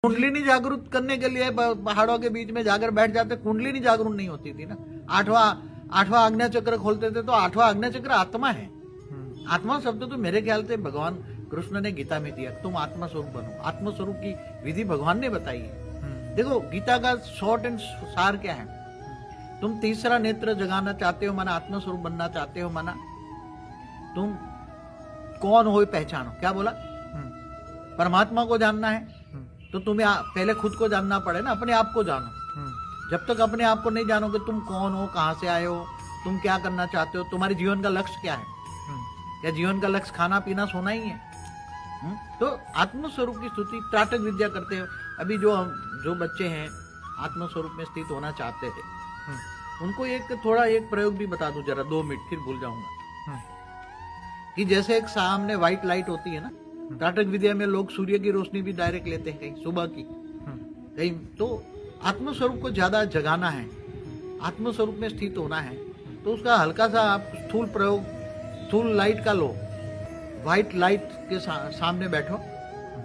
कुंडलिनी जागरूक करने के लिए पहाड़ों के बीच में जाकर बैठ जाते, कुंडलिनी जागरूक नहीं होती थी ना। आठवां आज्ञा चक्र खोलते थे तो आठवां आज्ञा चक्र आत्मा है। आत्मा शब्द तो मेरे ख्याल से भगवान कृष्ण ने गीता में दिया, तुम आत्मा स्वरूप बनो। आत्मा स्वरूप की विधि भगवान ने बताई है। देखो गीता का शॉर्ट एंड सार क्या है, तुम तीसरा नेत्र जगाना चाहते हो माना, आत्मा स्वरूप बनना चाहते हो माना, तुम कौन हो पहचानो। क्या बोला, परमात्मा को जानना है तो तुम्हें पहले खुद को जानना पड़े ना, अपने आप को जानो। जब तक अपने आप को नहीं जानोगे तुम कौन हो, कहां से आए हो, तुम क्या करना चाहते हो, तुम्हारे जीवन का लक्ष्य क्या है। क्या जीवन का लक्ष्य खाना पीना सोना ही है? तो आत्मस्वरूप की स्तुति त्राटक विद्या करते हैं। अभी जो बच्चे हैं आत्मस्वरूप में स्थित होना चाहते थे, उनको एक प्रयोग भी बता दूं जरा, 2 मिनट फिर भूल जाऊंगा। कि जैसे एक सामने व्हाइट लाइट होती है ना, त्राटक विद्या में लोग सूर्य की रोशनी भी डायरेक्ट लेते हैं, कहीं सुबह की, कहीं। तो आत्मस्वरूप को ज्यादा जगाना है, आत्मस्वरूप में स्थित होना है, तो उसका हल्का सा आप स्थूल प्रयोग, स्थूल लाइट का लो। व्हाइट लाइट के सामने बैठो,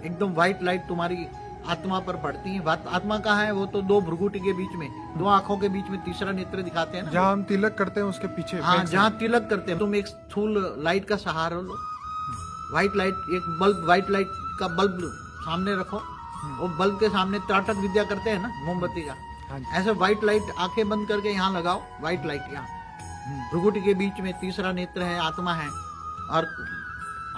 एकदम व्हाइट लाइट तुम्हारी आत्मा पर पड़ती है। आत्मा कहाँ है, वो तो 2 भ्रुकुटी के बीच में, 2 आंखों के बीच में तीसरा नेत्र दिखाते हैं ना, जहाँ हम तिलक करते हैं उसके पीछे। हाँ, जहाँ तिलक करते हैं। तुम एक स्थूल लाइट का सहारा लो, व्हाइट लाइट, एक बल्ब, व्हाइट लाइट का बल्ब सामने रखो। वो बल्ब के सामने त्राटक विद्या करते हैं ना, मोमबत्ती का, ऐसे व्हाइट लाइट आंखें बंद करके यहाँ लगाओ। व्हाइट लाइट यहाँ भ्रुकुटी के बीच में तीसरा नेत्र है, आत्मा है। और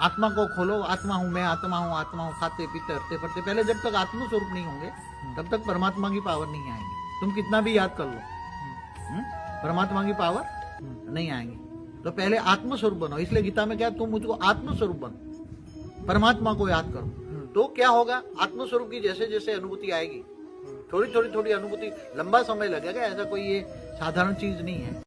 आत्मा को खोलो, आत्मा हूं मैं, आत्मा हूं, खाते पीते हरते फरते। पहले जब तक आत्म स्वरूप नहीं होंगे तब तक परमात्मा की पावर नहीं आएगी। तुम कितना भी याद कर लो, परमात्मा की पावर नहीं आएगी। तो पहले आत्म स्वरूप बनो। इसलिए गीता में क्या, तुम मुझको आत्म स्वरूप बनो, परमात्मा को याद करो। तो क्या होगा, आत्म स्वरूप की जैसे जैसे अनुभूति आएगी, थोड़ी अनुभूति, लंबा समय लगेगा, ऐसा कोई ये साधारण चीज नहीं है।